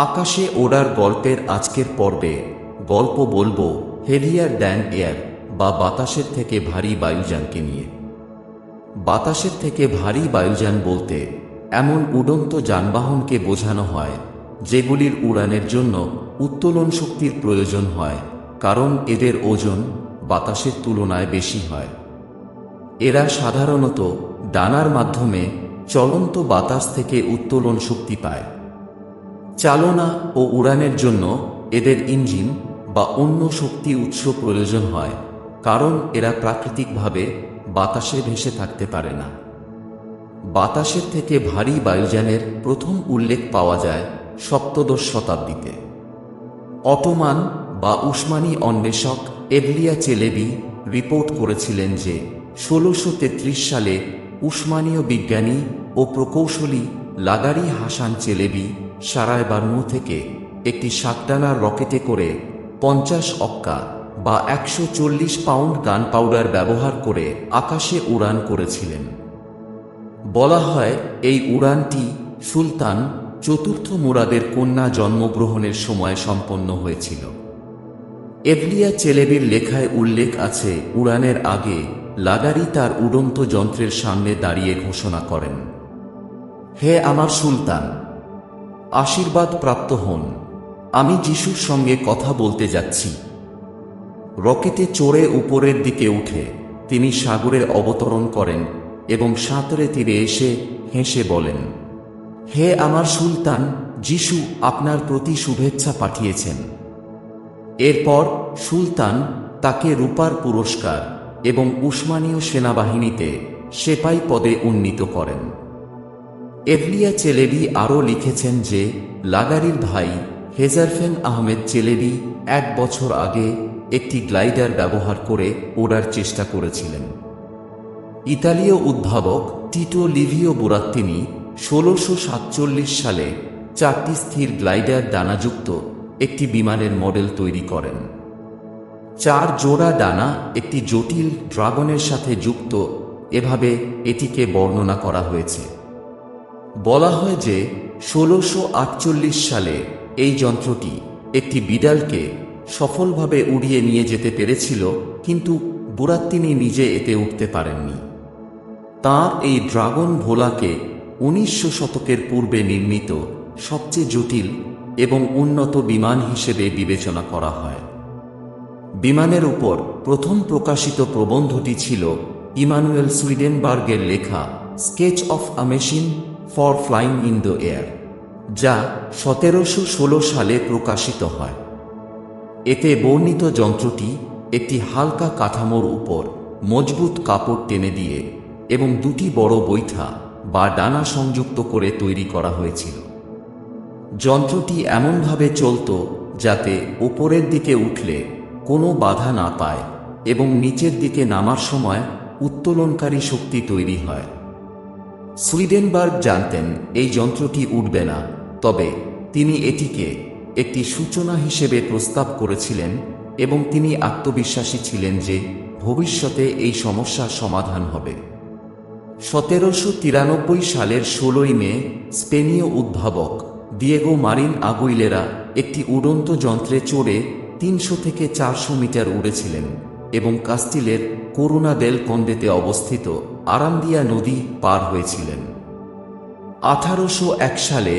আকাশে ওড়ার গল্পের আজকের পর্বে গল্প বলবো হেভিয়ার দ্যান এয়ার বা বাতাসের থেকে ভারী বায়ুযানকে নিয়ে। বাতাসের থেকে ভারী বায়ুযান বলতে এমন উড়ন্ত যানবাহনকে বোঝানো হয় যেগুলির উড়ানের জন্য উত্তোলন শক্তির প্রয়োজন হয়, কারণ এদের ওজন বাতাসের তুলনায় বেশি হয়। এরা সাধারণত ডানার মাধ্যমে চলন্ত বাতাস থেকে উত্তোলন শক্তি পায়। চালনা ও উড়ানের জন্য এদের ইঞ্জিন বা অন্য শক্তি উৎস প্রয়োজন হয়, কারণ এরা প্রাকৃতিকভাবে বাতাসে ভেসে থাকতে পারে না। বাতাসের থেকে ভারী বায়ুযানের প্রথম উল্লেখ পাওয়া যায় সপ্তদশ শতাব্দীতে। অটোমান বা উসমানী অন্বেষক এভলিয়া চেলেবি রিপোর্ট করেছিলেন যে ১৬৩৩ সালে উসমানীয় বিজ্ঞানী ও প্রকৌশলী লাগারি হাসান চেলেবি সারায়বার্নু থেকে একটি ৭ ডানার রকেটে করে ৫০ অক্কা বা ১৪০ পাউন্ড গান পাউডার ব্যবহার করে আকাশে উড়ান করেছিলেন। বলা হয় এই উড়ানটি সুলতান চতুর্থ মুরাদের কন্যা জন্মগ্রহণের সময় সম্পন্ন হয়েছিল। এভলিয়া চেলেবির লেখায় উল্লেখ আছে, উড়ানের আগে লাগারি তার উড়ন্ত যন্ত্রের সামনে দাঁড়িয়ে ঘোষণা করেন, হে আমার সুলতান, আশীর্বাদ প্রাপ্ত হন, আমি যিশুর সঙ্গে কথা বলতে যাচ্ছি। রকেটে চড়ে উপরের দিকে উঠে তিনি সাগরে অবতরণ করেন এবং সাঁতরে তীরে এসে হেসে বলেন, হে আমার সুলতান, যিশু আপনার প্রতি শুভেচ্ছা পাঠিয়েছেন। এরপর সুলতান তাকে রূপার পুরস্কার এবং উসমানীয় সেনাবাহিনীতে সেপাই পদে উন্নীত করেন। এভলিয়া চেলেবি আরও লিখেছেন যে লাগারির ভাই হেজারফেন আহমেদ চেলেবি ১ বছর আগে একটি গ্লাইডার ব্যবহার করে ওড়ার চেষ্টা করেছিলেন। ইতালীয় উদ্ভাবক টিটো লিভিও বুরাত্তিনি ১৬৪৭ সালে ৪টি স্থির গ্লাইডার ডানাযুক্ত একটি বিমানের মডেল তৈরি করেন। ৪ জোড়া ডানা একটি জটিল ড্রাগনের সাথে যুক্ত, এভাবে এটিকে বর্ণনা করা হয়েছে। বলা হয় যে ১৬৪৮ সালে এই যন্ত্রটি একটি বিড়ালকে সফলভাবে উড়িয়ে নিয়ে যেতে পেরেছিল, কিন্তু বুরাত্তিনি নিজে এতে উঠতে পারেননি। তাঁর এই ড্রাগন ভোলাকে ১৯০০ শতকের পূর্বে নির্মিত সবচেয়ে জটিল এবং উন্নত বিমান হিসেবে বিবেচনা করা হয়। বিমানের উপর প্রথম প্রকাশিত প্রবন্ধটি ছিল ইমানুয়েল সুইডেনবার্গের লেখা sketch of a machine for flying in the air, যা ১৭১৬ সালে প্রকাশিত হয়। এতে বর্ণিত যন্ত্রটি একটি হালকা কাঠামোর উপর মজবুত কাপড় টেনে দিয়ে এবং ২টি বড় বৈঠা বা ডানা সংযুক্ত করে তৈরি করা হয়েছিল। যন্ত্রটি এমনভাবে চলত যাতে উপরের দিকে উঠলে কোনো বাধা না পায় এবং নিচের দিকে নামার সময় উত্তোলনকারী শক্তি তৈরি হয়। সুইডেনবার্গ জানতেন এই যন্ত্রটি উড়বে না, তবে তিনি এটিকে একটি সূচনা হিসেবে প্রস্তাব করেছিলেন এবং তিনি আত্মবিশ্বাসী ছিলেন যে ভবিষ্যতে এই সমস্যার সমাধান হবে। ১৭৯৩ সালের ১৬ই মে স্পেনীয় উদ্ভাবক দিয়েগো মারিন আগুইলেরা একটি উড়ন্ত যন্ত্রে চড়ে ৩০০ থেকে ৪০০ মিটার উড়েছিলেন এবং কাস্টিলের করুনা দেল কন্দেতে অবস্থিত আরান্দিয়া নদী পার হয়েছিলেন। ১৮০১ সালে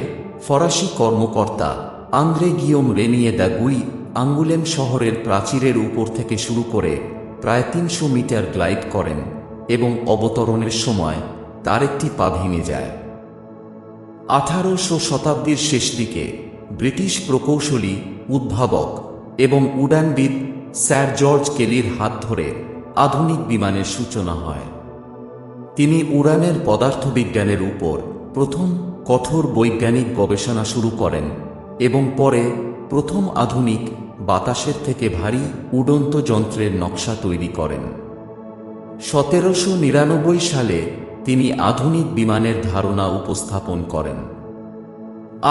ফরাসি কর্মকর্তা আন্দ্রে গিওম রেনিয়ে দ্য গুই আঙ্গুলেম শহরের প্রাচীরের উপর থেকে শুরু করে প্রায় ৩০০ মিটার গ্লাইড করেন এবং অবতরণের সময় তার একটি পা ভেঙে যায়। ১৮০০ শতাব্দীর শেষ দিকে ব্রিটিশ প্রকৌশলী, উদ্ভাবক এবং উডানবিদ স্যার জর্জ কেলির হাত ধরে আধুনিক বিমানের সূচনা হয়। তিনি উড়ানের পদার্থবিজ্ঞানের উপর প্রথম কঠোর বৈজ্ঞানিক গবেষণা শুরু করেন এবং পরে প্রথম আধুনিক বাতাসের থেকে ভারী উড়ন্ত যন্ত্রের নকশা তৈরি করেন। ১৭৯৯ সালে তিনি আধুনিক বিমানের ধারণা উপস্থাপন করেন।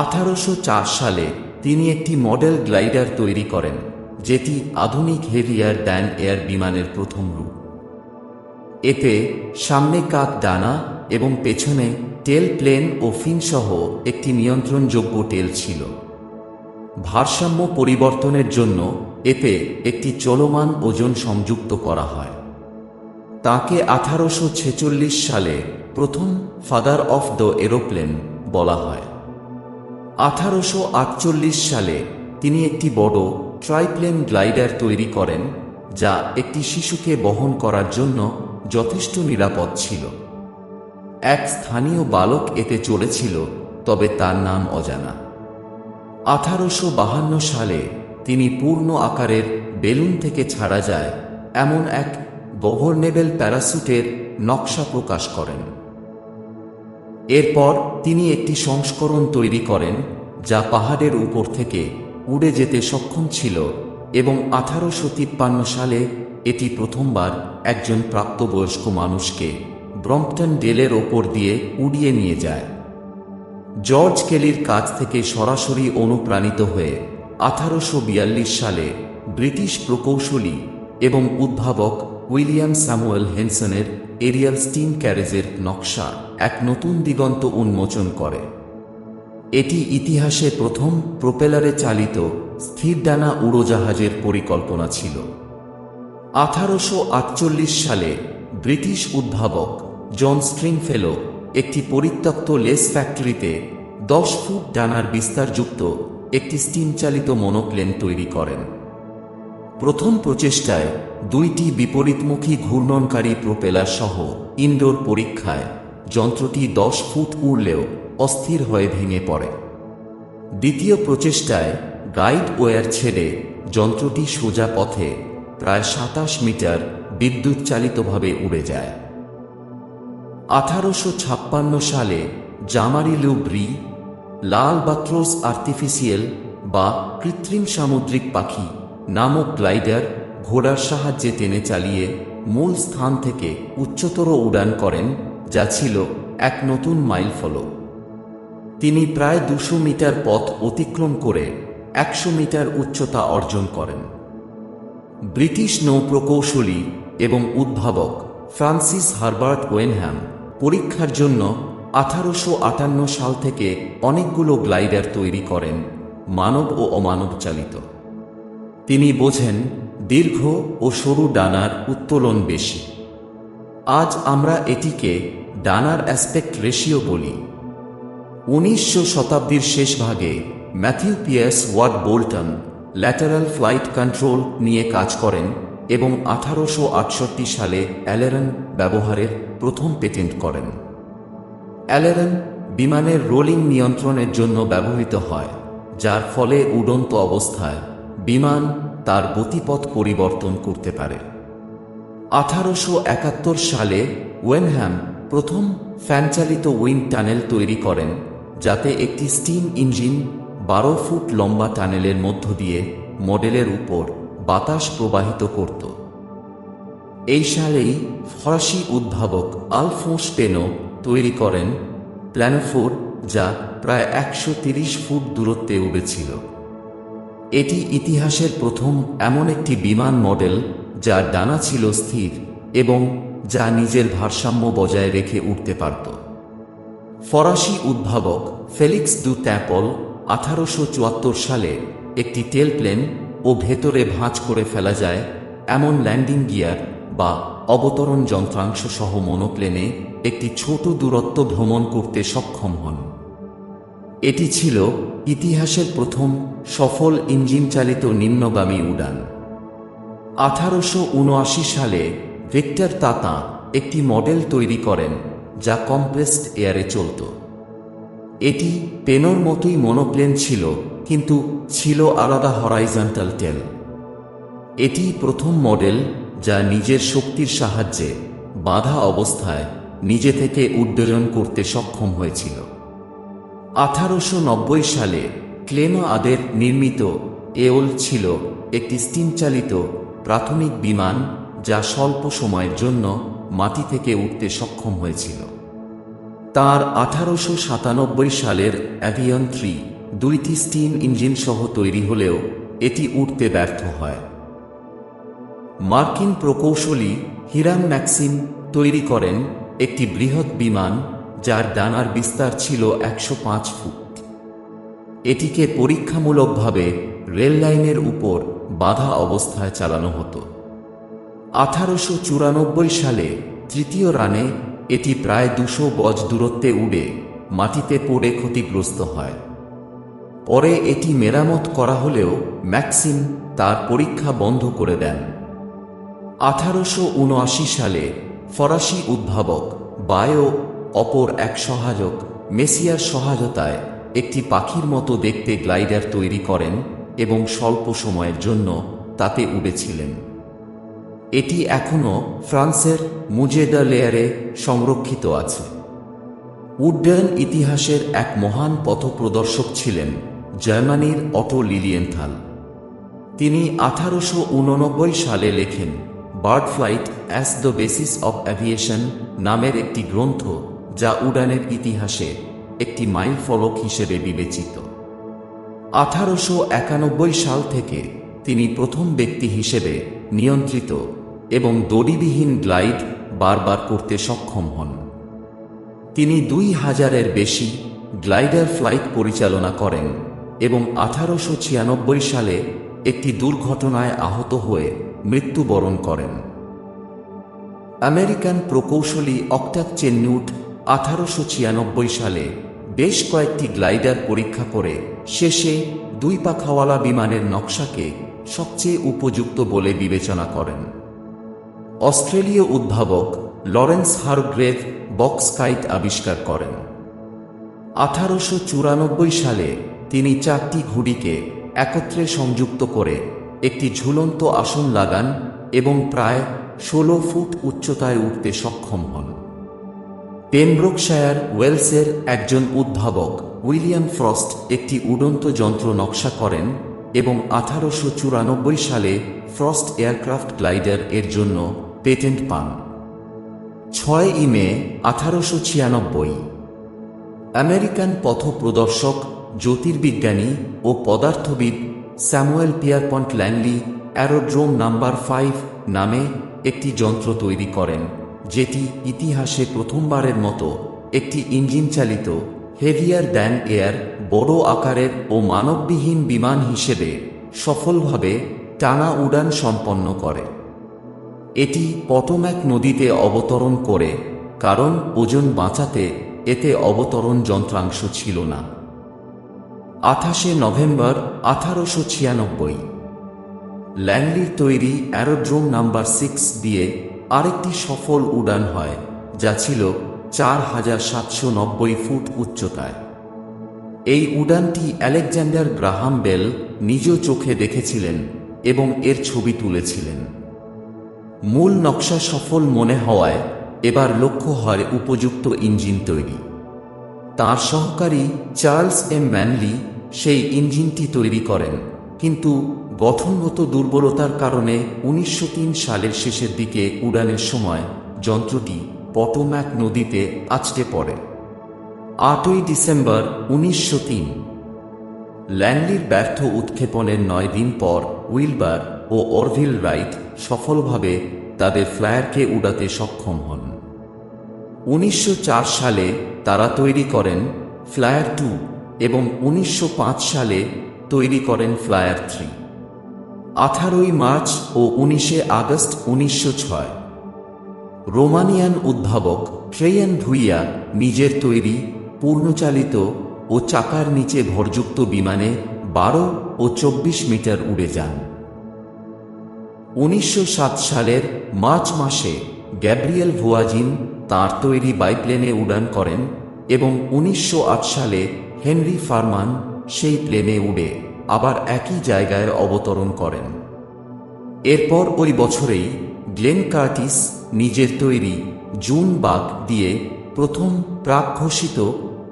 ১৮০৪ সালে তিনি একটি মডেল গ্লাইডার তৈরি করেন, যেটি আধুনিক হেভিয়ার দ্যান এয়ার বিমানের প্রথম রূপ। এতে সামনে কাত ডানা এবং পেছনে টেল প্লেন ও ফিন সহ একটি নিয়ন্ত্রণযোগ্য টেল ছিল। ভারসাম্য পরিবর্তনের জন্য এতে একটি চলমান ওজন সংযুক্ত করা হয়। তাকে 1846 সালে প্রথম ফাদার অফ দ্য এরোপ্লেন বলা হয়। 1848 সালে তিনি একটি বড় ট্রাইপ্লেন গ্লাইডার তৈরি করেন, যা একটি শিশুকে বহন করার জন্য যথেষ্ট নিরাপদ ছিল। এক স্থানীয় বালক এতে চড়েছিল, তবে তার নাম অজানা। 1852 সালে তিনি পূর্ণ আকারের বেলুন থেকে ছাড়া যায় এমন এক গভর্নেবল প্যারাসুটের নকশা প্রকাশ করেন। এরপর তিনি একটি সংস্করণ তৈরি করেন যা পাহাড়ের উপর থেকে উড়ে যেতে সক্ষম ছিল, এবং 1853 সালে এটি প্রথমবার একজন প্রাপ্তবয়স্ক মানুষকে ব্রম্পটন ডেলের ওপর দিয়ে উড়িয়ে নিয়ে যায়। জর্জ কেলির কাছ থেকে সরাসরি অনুপ্রাণিত হয়ে 1842 সালে ব্রিটিশ প্রকৌশলী এবং উদ্ভাবক উইলিয়াম স্যামুয়েল হেনসনের এরিয়াল স্টিম ক্যারেজের নকশা এক নতুন দিগন্ত উন্মোচন করে। এটি ইতিহাসে প্রথম প্রোপেলারে চালিত স্থিরডানা উড়োজাহাজের পরিকল্পনা ছিল। 1848 সালে ব্রিটিশ উদ্ভাবক জন স্ট্রিংফেলো একটি পরিত্যক্ত লেস ফ্যাক্টরিতে 10 ফুট ডানার বিস্তারযুক্ত একটি স্টিম চালিত মনোপ্লেন তৈরি করেন। প্রথম প্রচেষ্টায় 2টি বিপরীতমুখী ঘূর্ণনকারী প্রোপেলার সহ ইনডোর পরীক্ষায় যন্ত্রটি 10 ফুট উড়লেও অস্থির হয়ে ভেঙে পড়ে। দ্বিতীয় প্রচেষ্টায় গাইড ওয়্যার ছেড়ে যন্ত্রটি সোজা পথে প্রায় 27 মিটার বিদ্যুৎ চালিতভাবে উড়ে যায়। 1856 সালে জামারি লু ব্রি লালবাত্রোস আর্টিফিশিয়াল বা কৃত্রিম সামুদ্রিক পাখি নামক গ্লাইডার ঘোড়ার সাহায্যে টেনে চালিয়ে মূল স্থান থেকে উচ্চতর উড়ান করেন, যা ছিল এক নতুন মাইলফলক। তিনি প্রায় 200 মিটার পথ অতিক্রম করে 100 মিটার উচ্চতা অর্জন করেন। ব্রিটিশ নৌপ্রকৌশলী এবং উদ্ভাবক ফ্রান্সিস হারবার্ট ওয়েনহ্যাম পরীক্ষার জন্য 1858 সাল থেকে অনেকগুলো গ্লাইডার তৈরি করেন, মানব ও অমানব চালিত। তিনি বোঝেন দীর্ঘ ও সরু ডানার উত্তোলন বেশি। আজ আমরা এটিকে ডানার অ্যাসপেক্ট রেশিও বলি। 19 শতাব্দীর শেষ ভাগে Matthew Piers Watt Boulton lateral flight control নিয়ে কাজ করেন এবং 1868 সালে অ্যালেরন ব্যবহারের প্রথম পেটেন্ট করেন। অ্যালেরন বিমানের রোলিং নিয়ন্ত্রণের জন্য ব্যবহৃত হয়, যার ফলে উড়ন্ত অবস্থায় বিমান তার গতিপথ পরিবর্তন করতে পারে। 1871 সালে ওয়েনহ্যাম প্রথম ফ্যানচালিত উইন্ড টানেল তৈরি করেন, যাতে একটি স্টিম ইঞ্জিন 12 ফুট লম্বা টানেলের মধ্য দিয়ে মডেলের উপর বাতাস প্রবাহিত করত। এই সালেই ফরাসি উদ্ভাবক আলফোঁস পেনো তৈরি করেন প্ল্যানোফোর, যা প্রায় 130 ফুট দূরত্বে উড়েছিল। এটি ইতিহাসের প্রথম এমন একটি বিমান মডেল যার ডানা ছিল স্থির এবং যা নিজের ভারসাম্য বজায় রেখে উঠতে পারত। ফরাসি উদ্ভাবক ফেলিক্স দু ট্যাপল 1874 সালে একটি টেলপ্লেন ও ভেতরে ভাঁজ করে ফেলা যায় এমন ল্যান্ডিং গিয়ার বা অবতরণ যন্ত্রাংশ সহ মনোপ্লেনে একটি ছোট দূরত্ব ভ্রমণ করতে সক্ষম হন। এটি ছিল ইতিহাসের প্রথম সফল ইঞ্জিন চালিত নিম্নগামী উড়ান। 1879 সালে ভিক্টর তাতা একটি মডেল তৈরি করেন যা কম্প্রেসড এয়ারে চলত। এটি পেনোর মতোই মনোপ্লেন ছিল, কিন্তু ছিল আলাদা হরাইজন্টাল টেল। এটি প্রথম মডেল যা নিজের শক্তির সাহায্যে বাঁধা অবস্থায় নিজে থেকে উড্ডয়ন করতে সক্ষম হয়েছিল। 1890 সালে ক্লেমা আদের নির্মিত এওল ছিল একটি স্টিম চালিত প্রাথমিক বিমান যা স্বল্প সময়ের জন্য মাটি থেকে উঠতে সক্ষম হয়েছিল। তার 1897 সালের অ্যাভিয়ন 3 2টি স্টিম ইঞ্জিন সহ তৈরি হলেও এটি উঠতে ব্যর্থ হয়। মার্কিন প্রকৌশলী হিরাম ম্যাক্সিম তৈরি করেন একটি বৃহৎ বিমান যার ডানার বিস্তার ছিল 105 ফুট। এটিকে পরীক্ষামূলকভাবে রেল লাইনের উপর বাঁধা অবস্থায় চালানো হতো। 1894 সালে তৃতীয় রানে এটি প্রায় 200 গজ দূরত্বে উড়ে মাটিতে পড়ে ক্ষতিগ্রস্ত হয়। পরে এটি মেরামত করা হলেও ম্যাক্সিম তার পরীক্ষা বন্ধ করে দেন। 1879 সালে ফরাসি উদ্ভাবক বায়ো অপর এক সহায়ক মেসিয়ার সহায়তায় একটি পাখির মতো দেখতে গ্লাইডার তৈরি করেন এবং স্বল্প সময়ের জন্য তাতে উড়েছিলেন। এটি এখনও ফ্রান্সের মুজে দ্য লেয়ারে সংরক্ষিত আছে। উড্ডয়ন ইতিহাসের এক মহান পথপ্রদর্শক ছিলেন জার্মানির অটো লিলিয়েনথাল। তিনি 1889 সালে লেখেন bird flight as the basis of aviation নামের একটি গ্রন্থ, যা উড়ানের ইতিহাসে একটি মাইলফলক হিসেবে বিবেচিত। 1891 সাল থেকে তিনি প্রথম ব্যক্তি হিসেবে নিয়ন্ত্রিত এবং দড়িবিহীন গ্লাইড বারবার করতে সক্ষম হন। তিনি 2000-এর বেশি গ্লাইডার ফ্লাইট পরিচালনা করেন এবং 1896 সালে একটি দুর্ঘটনায় আহত হয়ে মৃত্যুবরণ করেন। আমেরিকান প্রকৌশলী অক্টাভ চেন্নুট 1896 সালে বেশ কয়েকটি গ্লাইডার পরীক্ষা করে শেষে 2 পাখাওয়ালা বিমানের নকশাকে সবচেয়ে উপযুক্ত বলে বিবেচনা করেন। অস্ট্রেলীয় উদ্ভাবক লরেন্স হারগ্রেভ বক্স কাইট আবিষ্কার করেন। 1894 সালে তিনি 4টি ঘুড়িকে একত্রে সংযুক্ত করে একটি ঝুলন্ত আসন লাগান এবং প্রায় 16 ফুট উচ্চতায় উঠতে সক্ষম হন। পেমব্রোকশায়ার ওয়েলসের একজন উদ্ভাবক উইলিয়াম ফ্রস্ট একটি উড়ন্ত যন্ত্র নকশা করেন এবং 1894 সালে ফ্রস্ট এয়ারক্রাফট গ্লাইডার এর জন্য পেটেন্ট পান। 6 মে 1896 আমেরিকান পথপ্রদর্শক, জ্যোতির্বিজ্ঞানী ও পদার্থবিদ স্যামুয়েল পিয়ারপন্ট ল্যাংলি অ্যারোড্রোম নাম্বার 5 নামে একটি যন্ত্র তৈরি করেন, যেটি ইতিহাসে প্রথমবারের মতো একটি ইঞ্জিন চালিত হেভিয়ার দ্যান এয়ার বড় আকারের ও মানববিহীন বিমান হিসেবে সফলভাবে টানা উড়ান সম্পন্ন করে। এটি পটোম্যাক নদীতে অবতরণ করে, কারণ ওজন বাঁচাতে এতে অবতরণ যন্ত্রাংশ ছিল না। 28 নভেম্বর 1896 ল্যাংলির তৈরি অ্যারোড্রোম নাম্বার 6 দিয়ে আরেকটি সফল উড়ান হয়, যা ছিল 4790 ফুট উচ্চতায়। এই উড়ানটি আলেকজান্ডার গ্রাহাম বেল নিজ চোখে দেখেছিলেন এবং এর ছবি তুলেছিলেন। মূল নকশা সফল মনে হওয়ায় এবার লক্ষ্য হয় উপযুক্ত ইঞ্জিন তৈরি। তার সহকারী চার্লস এম ম্যানলি সেই ইঞ্জিনটি তৈরি করেন, কিন্তু গঠনগত দুর্বলতার কারণে 1903 সালের শেষের দিকে উড়ানের সময় যন্ত্রটি পটোম্যাক নদীতে আছড়ে পড়ে। 8 ডিসেম্বর 1903 ল্যাংলির ব্যর্থ উৎক্ষেপণের 9 দিন পর উইলবার ও অরভিল রাইট সফলভাবে তাদের ফ্লায়ারকে উড়াতে সক্ষম হন। 1904 সালে তারা তৈরি করেন ফ্লায়ার 2 এবং 1905 সালে তৈরি করেন ফ্লায়ার 3। 18 মার্চ ও 19 আগস্ট 1906 রোমানিয়ান উদ্ভাবক ট্রেয়ান ভুইয়া নিজের তৈরি পূর্ণচালিত ও চাকার নিচে ভরযুক্ত বিমানে 12 ও 24 মিটার উড়ে যান। 1907 সালের মার্চ মাসে গ্যাব্রিয়েল ভোয়াজিন তাঁর তৈরি বাইপ্লেনে উড়ান করেন এবং 1908 সালে হেনরি ফারমান সেই প্লেনে উড়ে আবার একই জায়গায় অবতরণ করেন। এরপর ওই বছরেই গ্লেন কার্টিস নিজের তৈরি জুন বাগ দিয়ে প্রথম প্রাক ঘোষিত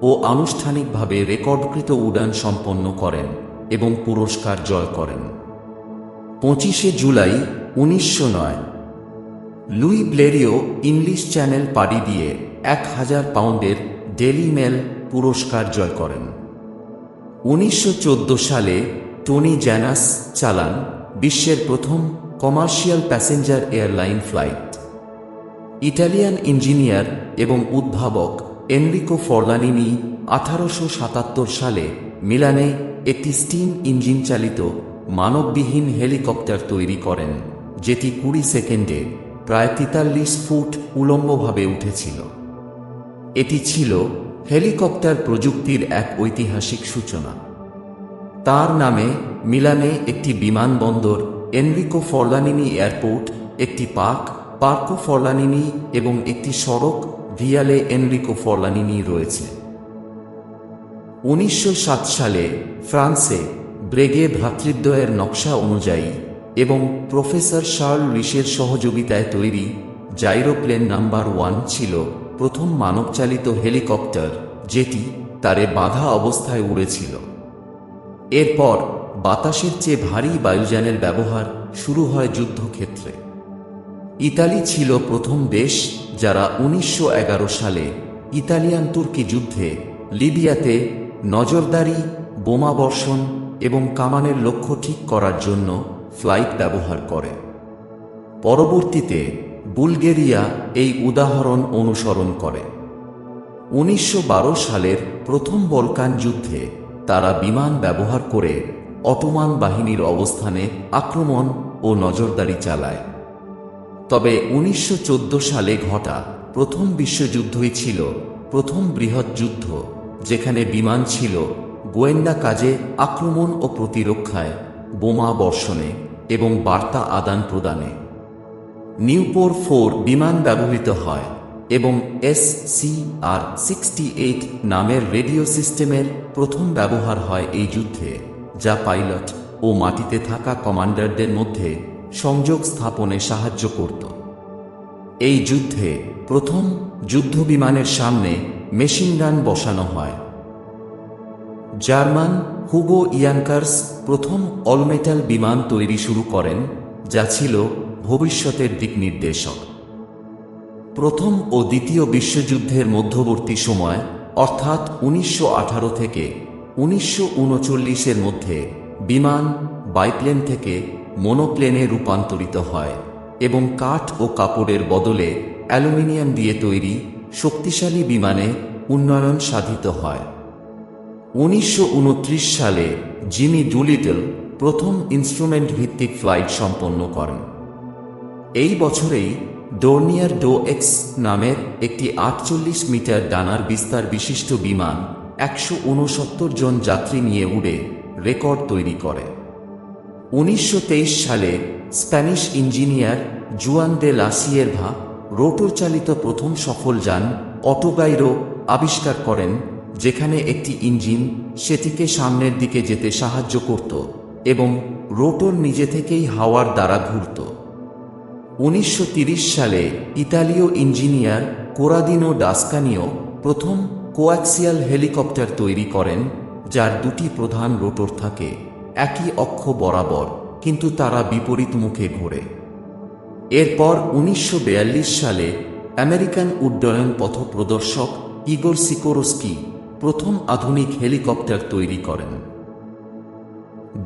ও আনুষ্ঠানিকভাবে রেকর্ডকৃত উড়ান সম্পন্ন করেন এবং পুরস্কার জয় করেন। 25 জুলাই 1909 লুই ব্লেরিও ইংলিশ চ্যানেল পাড়ি দিয়ে 1000 পাউন্ডের ডেলি মেল পুরস্কার জয় করেন। 1914 সালে টনি জ্যানাস চালান বিশ্বের প্রথম commercial passenger airline flight. Italian engineer এবং উদ্ভাবক এনরিকো ফরলানিনি 1877 সালে মিলানে একটি স্টিম ইঞ্জিন চালিত মানববিহীন হেলিকপ্টার তৈরি করেন, যেটি 20 সেকেন্ডে প্রায় 43 ফুট উলম্বভাবে উঠেছিল। এটি ছিল হেলিকপ্টার প্রযুক্তির এক ঐতিহাসিক সূচনা। তার নামে মিলানে একটি বিমানবন্দর, এনরিকো ফরলানিনি এয়ারপোর্ট, একটি পার্কো ফরলানিনি এবং একটি সড়ক, ভিয়ালে এনরিকো ফরলানিনি রয়েছে। 1907 সালে ফ্রান্সে ব্রেগে ভ্রাতৃদ্বয়ের নকশা অনুযায়ী এবং প্রফেসর শার্ল রিশের সহযোগিতায় তৈরি জাইরোপ্লেন নাম্বার 1 ছিল প্রথম মানবচালিত হেলিকপ্টার, যেটি তারে বাঁধা অবস্থায় উড়েছিল। এরপর বাতাসের চেয়ে ভারী বায়ুযানের ব্যবহার শুরু হয় যুদ্ধক্ষেত্রে। ইতালি ছিল প্রথম দেশ যারা 1911 সালে ইতালিয়ান তুর্কি যুদ্ধে লিবিয়াতে নজরদারি, বোমাবর্ষণ এবং কামানের লক্ষ্য ঠিক করার জন্য ফ্লাইট ব্যবহার করে। পরবর্তীতে বুলগেরিয়া এই উদাহরণ অনুসরণ করে। 1912 সালের প্রথম বলকান যুদ্ধে তারা বিমান ব্যবহার করে অটোমান বাহিনীর অবস্থানে আক্রমণ ও নজরদারি চালায়। তবে 1914 সালে ঘটা প্রথম বিশ্বযুদ্ধই ছিল প্রথম বৃহৎ যুদ্ধ, যেখানে বিমান ছিল গোয়েন্দা কাজে, আক্রমণ ও প্রতিরক্ষায়, বোমা বর্ষণে এবং বার্তা আদান প্রদানে। নিউপোর 4 বিমান ব্যবহৃত হয় এবং SCR-68 নামের রেডিও সিস্টেমের প্রথম ব্যবহার হয় এই যুদ্ধে, যা পাইলট ও মাটিতে থাকা কমান্ডারদের মধ্যে সংযোগ স্থাপনে সাহায্য করত। এই যুদ্ধে প্রথম যুদ্ধবিমানের সামনে মেশিনগান বসানো হয়। জার্মান হুগো ইয়াঙ্কার্স প্রথম অলমেটাল বিমান তৈরি শুরু করেন, যা ছিল ভবিষ্যতের দিকনির্দেশক। প্রথম ও দ্বিতীয় বিশ্বযুদ্ধের মধ্যবর্তী সময়, অর্থাৎ 1918 থেকে 1939 মধ্যে, বিমান বাইপ্লেন থেকে মনোপ্লেনে রূপান্তরিত হয় এবং কাঠ ও কাপড়ের বদলে অ্যালুমিনিয়াম দিয়ে তৈরি শক্তিশালী বিমানে উন্নয়ন সাধিত হয়। 1929 সালে জিমি ডুলিটল প্রথম ইনস্ট্রুমেন্ট ভিত্তিক ফ্লাইট সম্পন্ন করেন। এই বছরেই ডোর্নিয়ার ডো-এক্স নামের একটি 48 মিটার ডানার বিস্তার বিশিষ্ট বিমান 169 জন যাত্রী নিয়ে উড়ে রেকর্ড তৈরি করে। 1923 সালে স্প্যানিশ ইঞ্জিনিয়ার জুয়ান দে লা সিয়েরভা রোটর চালিত প্রথম সফল যান অটোগাইরো আবিষ্কার করেন, যেখানে একটি ইঞ্জিন সেটিকে সামনের দিকে যেতে সাহায্য করত এবং রোটর নিজে থেকেই হাওয়ার দ্বারা ঘুরত। 1930 সালে ইতালীয় ইঞ্জিনিয়ার কোরাদিনো ডাসকানিও প্রথম কোয়াক্সিয়াল হেলিকপ্টার তৈরি করেন, যার দুটি প্রধান রোটর থাকে একই অক্ষ বরাবর, কিন্তু তারা বিপরীত মুখে ঘোরে। এরপর 1942 সালে আমেরিকান উড্ডয়ন পথ প্রদর্শক ইগোর সিকোরস্কি প্রথম আধুনিক হেলিকপ্টার তৈরি করেন।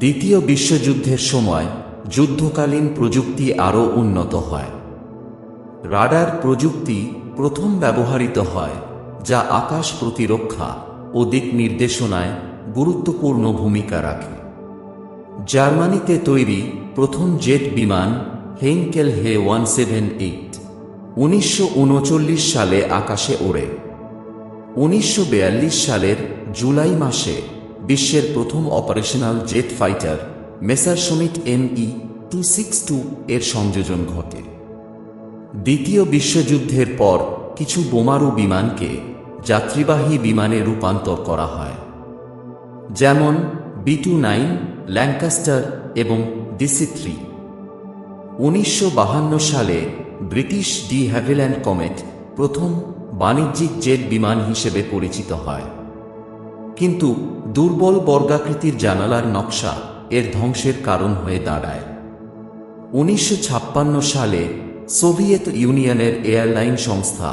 দ্বিতীয় বিশ্বযুদ্ধের সময় যুদ্ধকালীন প্রযুক্তি আরও উন্নত হয়। রাডার প্রযুক্তি প্রথম ব্যবহৃত হয়, যা আকাশ প্রতিরক্ষা ও দিক নির্দেশনায় গুরুত্বপূর্ণ ভূমিকা রাখে। জার্মানিতে তৈরি প্রথম জেট বিমান হেইনকেল হে 178 1939 সালে আকাশে ওড়ে। 1942 সালের জুলাই মাসে বিশ্বের প্রথম অপারেশনাল জেট ফাইটার মেসারশমিট ME-262 এর সংযোজন ঘটে। দ্বিতীয় বিশ্বযুদ্ধের পর কিছু বোমারু বিমানকে যাত্রীবাহী বিমানে রূপান্তর করা হয়, যেমন B-29, ল্যাঙ্কাস্টার এবং DC-3। 1952 সালে ব্রিটিশ ডি হ্যাভিল্যান্ড কমেট প্রথম বাণিজ্যিক জেট বিমান হিসেবে পরিচিত হয়, কিন্তু দুর্বল বর্গাকৃতির জানালার নকশা এর ধ্বংসের কারণ হয়ে দাঁড়ায়। 1956 সালে সোভিয়েত ইউনিয়নের এয়ারলাইন সংস্থা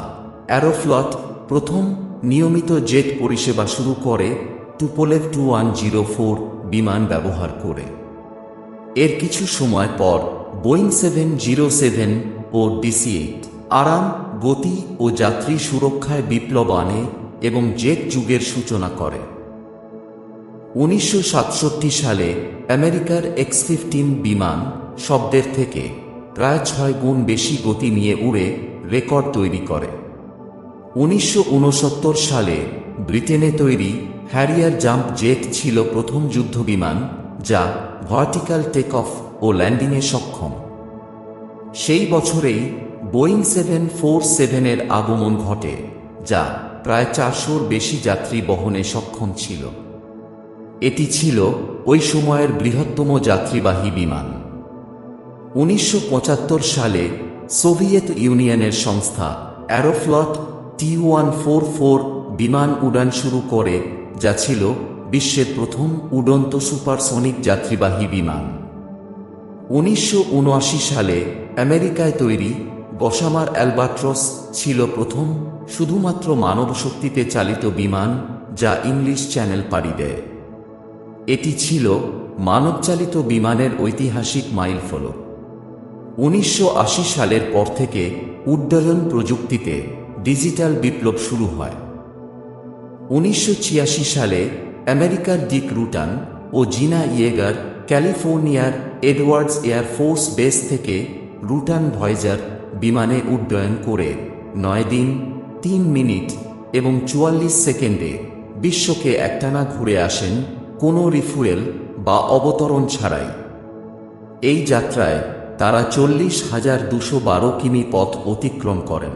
অ্যারোফ্লট প্রথম নিয়মিত জেট পরিষেবা শুরু করে টুপোলেভ Tu-104 বিমান ব্যবহার করে। এর কিছু সময় পর বোয়িং 707 ও DC-8 আরাম, গতি ও যাত্রী সুরক্ষায় বিপ্লব আনে এবং জেট যুগের সূচনা করে। 1967 সালে আমেরিকার X-15 বিমান শব্দের থেকে প্রায় 6 গুণ বেশি গতি নিয়ে উড়ে রেকর্ড তৈরি করে। 1969 সালে ব্রিটেনে তৈরি হ্যারিয়ার জাম্প জেট ছিল প্রথম যুদ্ধবিমান যা ভার্টিক্যাল টেক অফ ও ল্যান্ডিংয়ে সক্ষম। সেই বছরেই বোয়িং 747-এর আগমন ঘটে, যা প্রায় 400-র বেশি যাত্রী বহনে সক্ষম ছিল। এটি ছিল ওই সময়ের বৃহত্তম যাত্রীবাহী বিমান। 1975 সালে সোভিয়েত ইউনিয়নের সংস্থা অ্যারোফ্লট T-144 বিমান উড়ান শুরু করে, যা ছিল বিশ্বের প্রথম উড়ন্ত সুপারসনিক যাত্রীবাহী বিমান। 1979 সালে আমেরিকায় তৈরি গসামার অ্যালবাট্রস ছিল প্রথম শুধুমাত্র মানব শক্তিতে চালিত বিমান যা ইংলিশ চ্যানেল পাড়ি দেয়। এটি ছিল মানবচালিত বিমানের ঐতিহাসিক মাইলফলক। 1980 সালের পর থেকে উড্ডয়ন প্রযুক্তিতে ডিজিটাল বিপ্লব শুরু হয়। 1986 সালে আমেরিকার ডিক রুটান ও জিনা ইয়েগার ক্যালিফোর্নিয়ার এডওয়ার্ডস এয়ারফোর্স বেস থেকে রুটান ভয়েজার বিমানে উড্ডয়ন করে 9 দিন 3 মিনিট এবং 44 সেকেন্ডে বিশ্বকে একটানা ঘুরে আসেন, কোনো রিফুয়েল বা অবতরণ ছাড়াই। এই যাত্রায় তারা 40,212 কিমি পথ অতিক্রম করেন।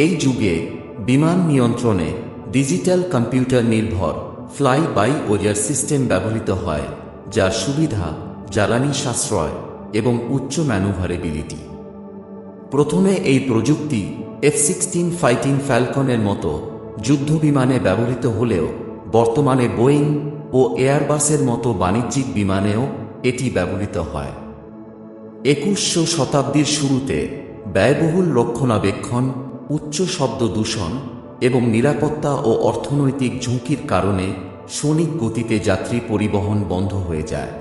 এই যুগে বিমান নিয়ন্ত্রণে ডিজিটাল কম্পিউটার নির্ভর ফ্লাই বাই ওয়ার সিস্টেম ব্যবহৃত হয়, যার সুবিধা জ্বালানি সাশ্রয় এবং উচ্চ ম্যানুভারেবিলিটি। প্রথমে এই প্রযুক্তি F-16 ফাইটিং ফ্যালকনের মতো যুদ্ধবিমানে ব্যবহৃত হলেও বর্তমানে বোয়িং ও এয়ারবাসের মতো বাণিজ্যিক বিমানেও এটি ব্যবহৃত হয়। 21শো শতাব্দীর শুরুতে ব্যয়বহুল রক্ষণাবেক্ষণ, উচ্চ শব্দ দূষণ এবং নিরাপত্তা ও অর্থনৈতিক ঝুঁকির কারণে সনিক গতিতে যাত্রী পরিবহন বন্ধ হয়ে যায়।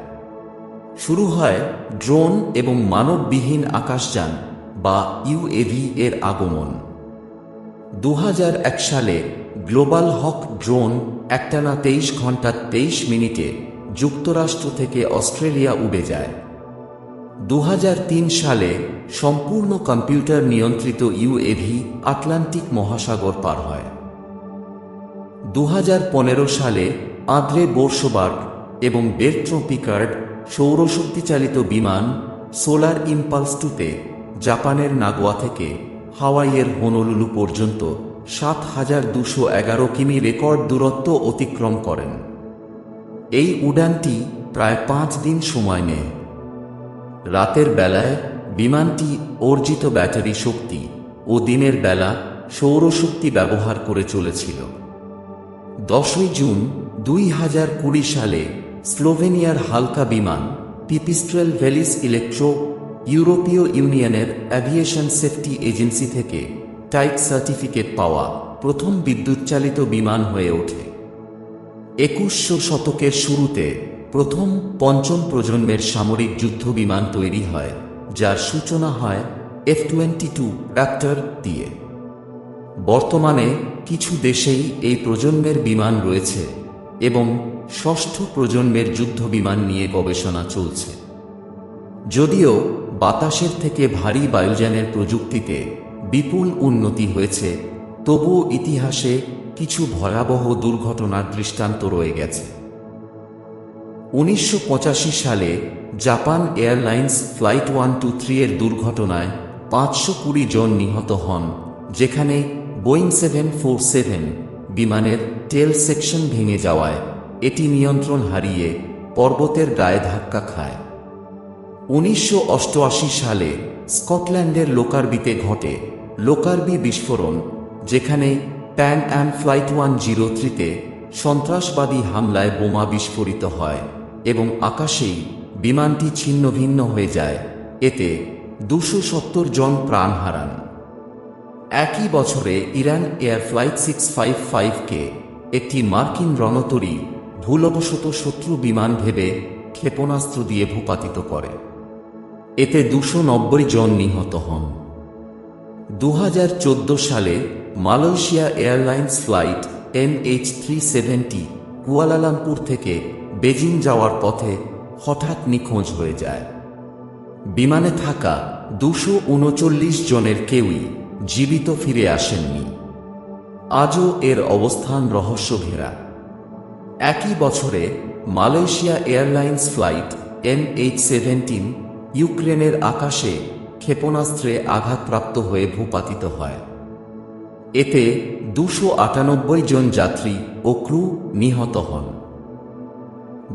শুরু হয় ড্রোন এবং মানববিহীন আকাশযান বা ইউএভি এর আগমন। 2001 সালে গ্লোবাল হক ড্রোন একটানা 23 ঘন্টা 23 মিনিটে যুক্তরাষ্ট্র থেকে অস্ট্রেলিয়া উড়ে যায়। 2003 সালে সম্পূর্ণ কম্পিউটার নিয়ন্ত্রিত ইউএভি আটলান্টিক মহাসাগর পার হয়। 2015 সালে আঁদ্রে বোর্শবার্গ এবং বের্ট্রো পিকার্ড সৌরশক্তিচালিত বিমান সোলার ইম্পালস 2-তে জাপানের নাগোয়া থেকে হাওয়াইয়ের হোনোলুলু পর্যন্ত 7,211 কিমি রেকর্ড দূরত্ব অতিক্রম করেন। এই উড়ানটি প্রায় 5 দিন সময় নেয়। রাতের বেলায় বিমানটি অর্জিত ব্যাটারি শক্তি ও দিনের বেলা সৌরশক্তি ব্যবহার করে চলেছিল। 10 জুন 2020 সালে স্লোভেনিয়ার হালকা বিমান পিপিস্ট্রেল ভেলিস ইলেকট্রো ইউরোপীয় ইউনিয়নের অ্যাভিয়েশন সেফটি এজেন্সি থেকে টাইপ সার্টিফিকেট পাওয়া প্রথম বিদ্যুৎচালিত বিমান হয়ে ওঠে। 21শো শতকের শুরুতে প্রথম পঞ্চম প্রজন্মের সামরিক যুদ্ধবিমান তৈরি হয়, যার সূচনা হয় F-22 রাপ্টর দিয়ে। বর্তমানে কিছু দেশেই এই প্রজন্মের বিমান রয়েছে এবং ষষ্ঠ প্রজন্মের যুদ্ধবিমান নিয়ে গবেষণা চলছে। যদিও বাতাসের থেকে ভারী বায়ুযানের প্রযুক্তিতে বিপুল উন্নতি হয়েছে, তবুও ইতিহাসে কিছু ভয়াবহ দুর্ঘটনার দৃষ্টান্ত রয়ে গেছে। 1985 সালে জাপান এয়ারলাইন্স ফ্লাইট 123 এর দুর্ঘটনায় 520 জন নিহত হন, যেখানে বোয়িং 747 বিমানের টেল সেকশন ভেঙে যাওয়ায় এটি নিয়ন্ত্রণ হারিয়ে পর্বতের গায়ে ধাক্কা খায়। 1988 সালে স্কটল্যান্ডের লোকারবিতে ঘটে লোকারবি বিস্ফোরণ, যেখানে প্যান অ্যাম ফ্লাইট 103-তে সন্ত্রাসবাদী হামলায় বোমা বিস্ফোরিত হয় এবং আকাশেই বিমানটি ছিন্নভিন্ন হয়ে যায়। এতে 270 জন প্রাণ হারান। একই বছরে ইরান এয়ার ফ্লাইট 655-কে একটি মার্কিন রণতরী ভুলবশত শত্রু বিমান ভেবে ক্ষেপণাস্ত্র দিয়ে ভূপাতিত করে। এতে 290 জন নিহত হন। 2014 সালে Malaysia airlines flight MH370 Kuala Lumpur থেকে বেজিং যাওয়ার পথে হঠাৎ নিখোঁজ হয়ে যায়। বিমানে থাকা 239 জনের কেউই জীবিত ফিরে আসেননি। আজও এর অবস্থান রহস্য ঘেরা। একই বছরে মালয়েশিয়া এয়ারলাইন্স ফ্লাইট MH17 ইউক্রেনের আকাশে ক্ষেপণাস্ত্রে আঘাতপ্রাপ্ত হয়ে ভূপাতিত হয়। এতে 298 জন যাত্রী ও ক্রু নিহত হন।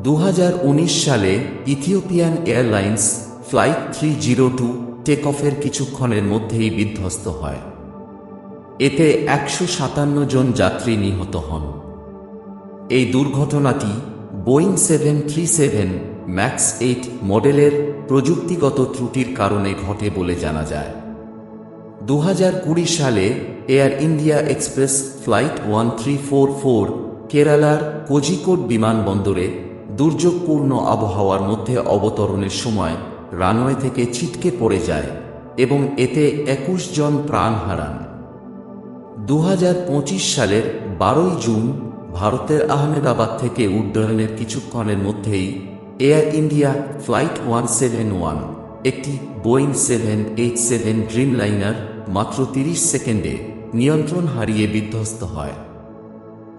2019 সালে ইথিওপিয়ান এয়ারলাইন্স ফ্লাইট 302 টেকঅফের কিছুক্ষণের মধ্যেই বিধ্বস্ত হয়। এতে 157 জন যাত্রী নিহত হন। এই দুর্ঘটনাটি বোয়িং 737 ম্যাক্স 8 মডেলের প্রযুক্তিগত ত্রুটির কারণে ঘটে বলে জানা যায়। 2020 সালে এয়ার ইন্ডিয়া এক্সপ্রেস ফ্লাইট 1344 কেরালার কোঝিকোড বিমানবন্দরে দুর্যোগপূর্ণ আবহাওয়ার মধ্যে অবতরণের সময় রানওয়ে থেকে ছিটকে পড়ে যায় এবং এতে 21 জন প্রাণ হারান। 2025 সালের 12 জুন ভারতের আহমেদাবাদ থেকে উড্ডয়নের কিছুক্ষণের মধ্যেই এয়ার ইন্ডিয়া ফ্লাইট 171 একটি বোয়িং 787 ড্রিমলাইনার মাত্র 30 সেকেন্ডে নিয়ন্ত্রণ হারিয়ে বিধ্বস্ত হয়।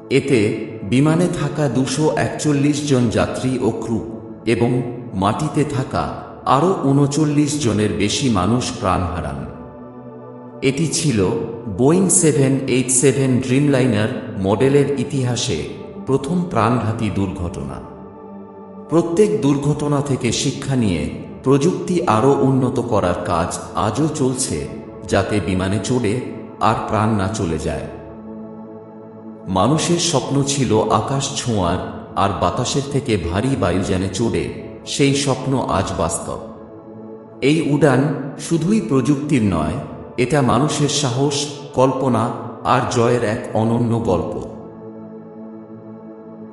এতে বিমানে থাকা 241 জন যাত্রী ও ক্রু এবং মাটিতে থাকা আরও 39 জনের বেশি মানুষ প্রাণ হারান। এটি ছিল বোয়িং 787 ড্রিমলাইনার মডেলের ইতিহাসে প্রথম প্রাণঘাতী দুর্ঘটনা। প্রত্যেক দুর্ঘটনা থেকে শিক্ষা নিয়ে প্রযুক্তি আরও উন্নত করার কাজ আজও চলছে, যাতে বিমানে চড়ে আর প্রাণ না চলে যায়। মানুষের স্বপ্ন ছিল আকাশ ছোঁয়ার আর বাতাসের থেকে ভারী বায়ুযানে চড়ে, সেই স্বপ্ন আজ বাস্তব। এই উড়ান শুধুই প্রযুক্তির নয়, এটা মানুষের সাহস, কল্পনা আর জয়ের এক অনন্য গল্প।